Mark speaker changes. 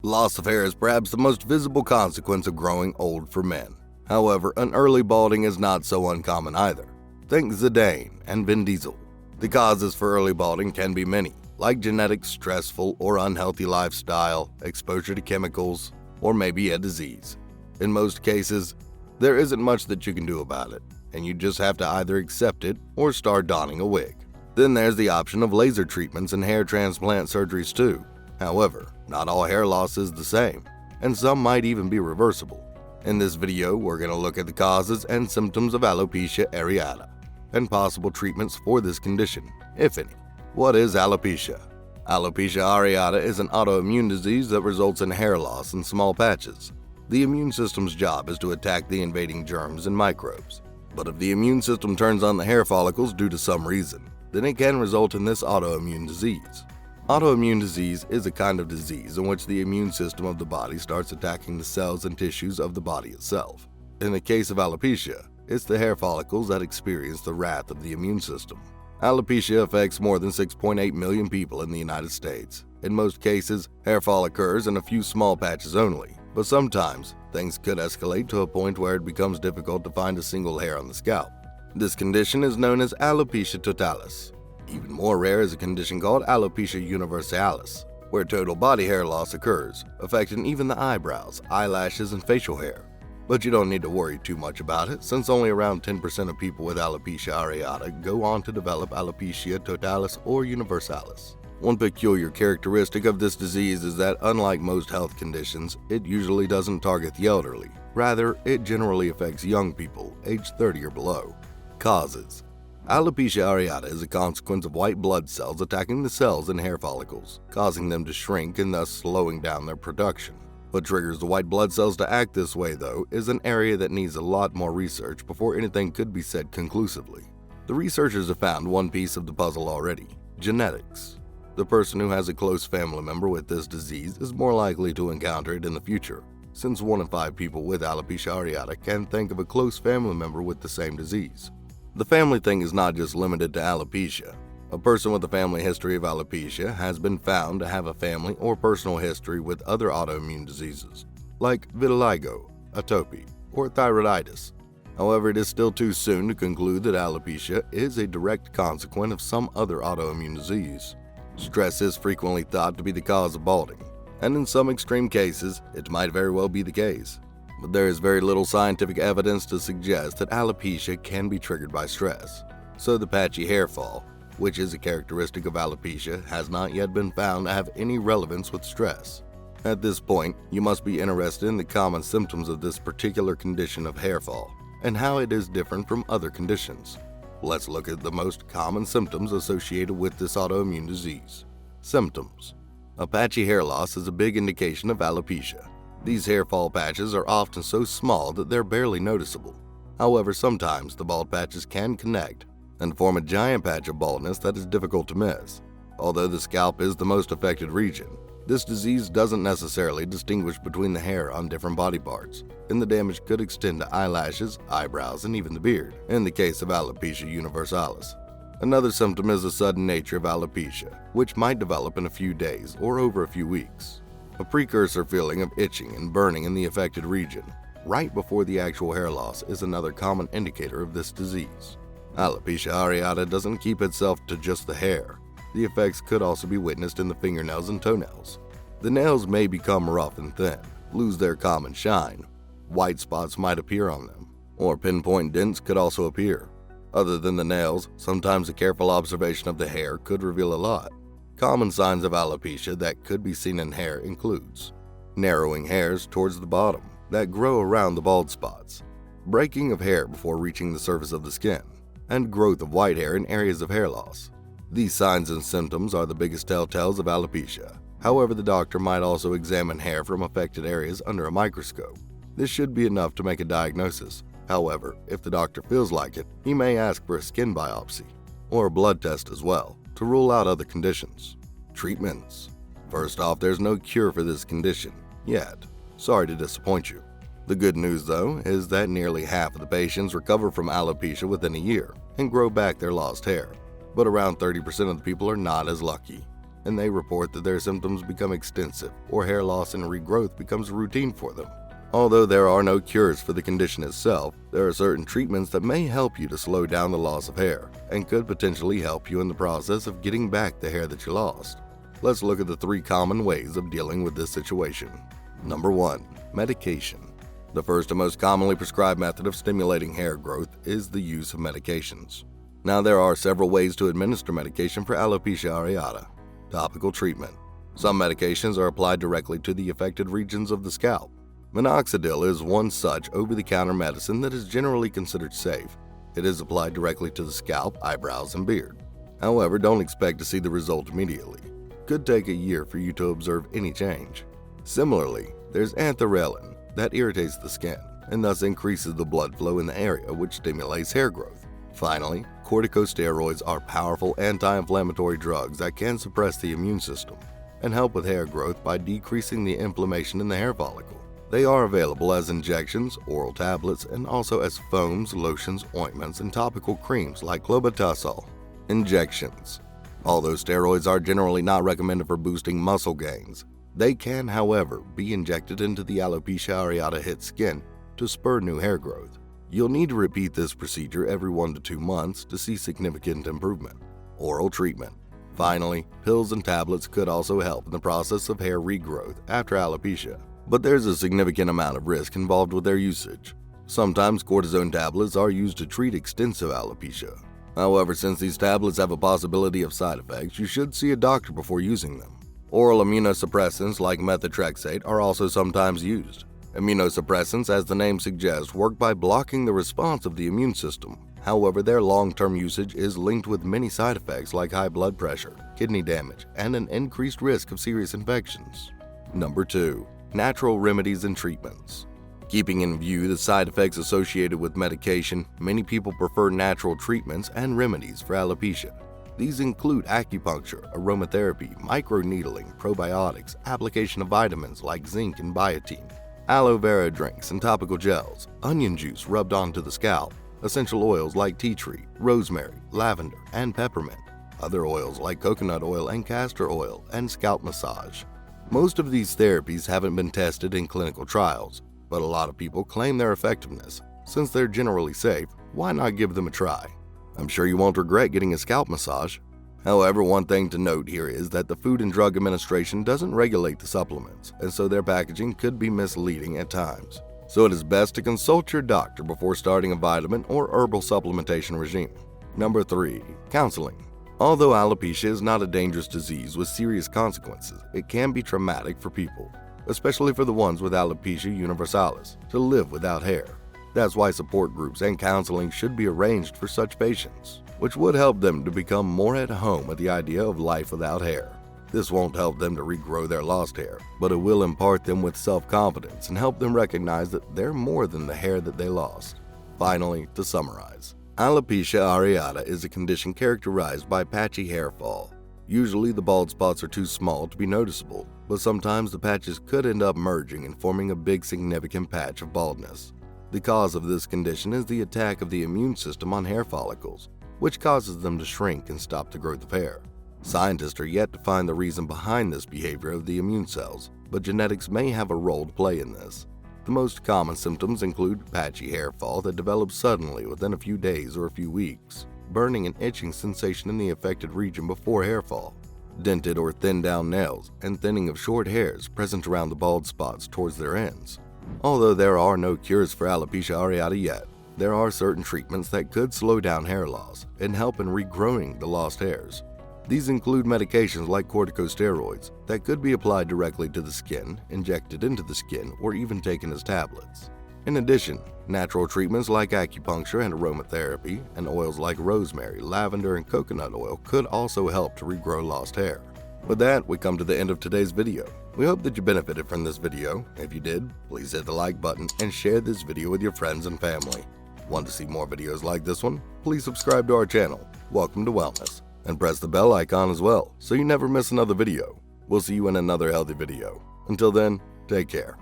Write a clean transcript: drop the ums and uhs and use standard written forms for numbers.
Speaker 1: Loss of hair is perhaps the most visible consequence of growing old for men. However, an early balding is not so uncommon either. Think Zidane and Vin Diesel. The causes for early balding can be many, like genetics, stressful or unhealthy lifestyle, exposure to chemicals, or maybe a disease. In most cases, there isn't much that you can do about it, and you just have to either accept it or start donning a wig. Then there's the option of laser treatments and hair transplant surgeries too. However, not all hair loss is the same, and some might even be reversible. In this video, we're going to look at the causes and symptoms of alopecia areata, and possible treatments for this condition, if any. What is alopecia? Alopecia areata is an autoimmune disease that results in hair loss in small patches. The immune system's job is to attack the invading germs and microbes. But if the immune system turns on the hair follicles due to some reason, then it can result in this autoimmune disease. Autoimmune disease is a kind of disease in which the immune system of the body starts attacking the cells and tissues of the body itself. In the case of alopecia, it's the hair follicles that experience the wrath of the immune system. Alopecia affects more than 6.8 million people in the United States. In most cases, hair fall occurs in a few small patches only, but sometimes things could escalate to a point where it becomes difficult to find a single hair on the scalp. This condition is known as alopecia totalis. Even more rare is a condition called alopecia universalis, where total body hair loss occurs, affecting even the eyebrows, eyelashes, and facial hair. But you don't need to worry too much about it, since only around 10% of people with alopecia areata go on to develop alopecia totalis or universalis. One peculiar characteristic of this disease is that, unlike most health conditions, it usually doesn't target the elderly. Rather, it generally affects young people, aged 30 or below. Causes. Alopecia areata is a consequence of white blood cells attacking the cells in hair follicles, causing them to shrink and thus slowing down their production. What triggers the white blood cells to act this way, though, is an area that needs a lot more research before anything could be said conclusively. The researchers have found one piece of the puzzle already: genetics. The person who has a close family member with this disease is more likely to encounter it in the future, since 1 in 5 people with alopecia areata can think of a close family member with the same disease. The family thing is not just limited to alopecia. A person with a family history of alopecia has been found to have a family or personal history with other autoimmune diseases, like vitiligo, atopy, or thyroiditis. However, it is still too soon to conclude that alopecia is a direct consequence of some other autoimmune disease. Stress is frequently thought to be the cause of balding, and in some extreme cases, it might very well be the case. But there is very little scientific evidence to suggest that alopecia can be triggered by stress. So the patchy hair fall, which is a characteristic of alopecia, has not yet been found to have any relevance with stress. At this point, you must be interested in the common symptoms of this particular condition of hair fall and how it is different from other conditions. Let's look at the most common symptoms associated with this autoimmune disease. Symptoms. A patchy hair loss is a big indication of alopecia. These hair fall patches are often so small that they're barely noticeable. However, sometimes the bald patches can connect and form a giant patch of baldness that is difficult to miss. Although the scalp is the most affected region, this disease doesn't necessarily distinguish between the hair on different body parts, and the damage could extend to eyelashes, eyebrows, and even the beard, in the case of alopecia universalis. Another symptom is the sudden nature of alopecia, which might develop in a few days or over a few weeks. A precursor feeling of itching and burning in the affected region, right before the actual hair loss, is another common indicator of this disease. Alopecia areata doesn't keep itself to just the hair. The effects could also be witnessed in the fingernails and toenails. The nails may become rough and thin, lose their common shine. White spots might appear on them, or pinpoint dents could also appear. Other than the nails, sometimes a careful observation of the hair could reveal a lot. Common signs of alopecia that could be seen in hair includes narrowing hairs towards the bottom that grow around the bald spots, breaking of hair before reaching the surface of the skin, and growth of white hair in areas of hair loss. These signs and symptoms are the biggest telltales of alopecia. However, the doctor might also examine hair from affected areas under a microscope. This should be enough to make a diagnosis. However, if the doctor feels like it, he may ask for a skin biopsy or a blood test as well, to rule out other conditions. Treatments. First off, there's no cure for this condition yet. Sorry to disappoint you. The good news, though, is that nearly half of the patients recover from alopecia within a year and grow back their lost hair. But around 30% of the people are not as lucky. and they report that their symptoms become extensive or hair loss and regrowth becomes routine for them. Although there are no cures for the condition itself, there are certain treatments that may help you to slow down the loss of hair and could potentially help you in the process of getting back the hair that you lost. Let's look at the 3 common ways of dealing with this situation. Number 1. Medication. The first and most commonly prescribed method of stimulating hair growth is the use of medications. Now, there are several ways to administer medication for alopecia areata. Topical treatment. Some medications are applied directly to the affected regions of the scalp. Minoxidil is one such over-the-counter medicine that is generally considered safe. It is applied directly to the scalp, eyebrows, and beard. However, don't expect to see the result immediately. It could take a year for you to observe any change. Similarly, there's anthralin that irritates the skin and thus increases the blood flow in the area, which stimulates hair growth. Finally, corticosteroids are powerful anti-inflammatory drugs that can suppress the immune system and help with hair growth by decreasing the inflammation in the hair follicle. They are available as injections, oral tablets, and also as foams, lotions, ointments, and topical creams like clobetasol. Injections. Although steroids are generally not recommended for boosting muscle gains, they can, however, be injected into the alopecia areata hit skin to spur new hair growth. You'll need to repeat this procedure every 1 to 2 months to see significant improvement. Oral treatment. Finally, pills and tablets could also help in the process of hair regrowth after alopecia, but there's a significant amount of risk involved with their usage. Sometimes cortisone tablets are used to treat extensive alopecia. However, since these tablets have a possibility of side effects, you should see a doctor before using them. Oral immunosuppressants like methotrexate are also sometimes used. Immunosuppressants, as the name suggests, work by blocking the response of the immune system. However, their long-term usage is linked with many side effects like high blood pressure, kidney damage, and an increased risk of serious infections. Number 2. Natural remedies and treatments. Keeping in view the side effects associated with medication, many people prefer natural treatments and remedies for alopecia. These include acupuncture, aromatherapy, microneedling, probiotics, application of vitamins like zinc and biotin, aloe vera drinks and topical gels, onion juice rubbed onto the scalp, essential oils like tea tree, rosemary, lavender, and peppermint, other oils like coconut oil and castor oil, and scalp massage. Most of these therapies haven't been tested in clinical trials, but a lot of people claim their effectiveness. Since they're generally safe, why not give them a try? I'm sure you won't regret getting a scalp massage. However, one thing to note here is that the Food and Drug Administration doesn't regulate the supplements, and so their packaging could be misleading at times. So it is best to consult your doctor before starting a vitamin or herbal supplementation regime. Number 3. Counseling. Although alopecia is not a dangerous disease with serious consequences, it can be traumatic for people, especially for the ones with alopecia universalis, to live without hair. That's why support groups and counseling should be arranged for such patients, which would help them to become more at home with the idea of life without hair. This won't help them to regrow their lost hair, but it will impart them with self-confidence and help them recognize that they're more than the hair that they lost. Finally, to summarize, alopecia areata is a condition characterized by patchy hair fall. Usually the bald spots are too small to be noticeable, but sometimes the patches could end up merging and forming a big significant patch of baldness. The cause of this condition is the attack of the immune system on hair follicles, which causes them to shrink and stop the growth of hair. Scientists are yet to find the reason behind this behavior of the immune cells, but genetics may have a role to play in this. The most common symptoms include patchy hair fall that develops suddenly within a few days or a few weeks, burning and itching sensation in the affected region before hair fall, dented or thinned down nails, and thinning of short hairs present around the bald spots towards their ends. Although there are no cures for alopecia areata yet, there are certain treatments that could slow down hair loss and help in regrowing the lost hairs. These include medications like corticosteroids that could be applied directly to the skin, injected into the skin, or even taken as tablets. In addition, natural treatments like acupuncture and aromatherapy, and oils like rosemary, lavender, and coconut oil could also help to regrow lost hair. With that, we come to the end of today's video. We hope that you benefited from this video. If you did, please hit the like button and share this video with your friends and family. Want to see more videos like this one? Please subscribe to our channel, Welcome to Wellness, and press the bell icon as well so you never miss another video. We'll see you in another healthy video. Until then, take care.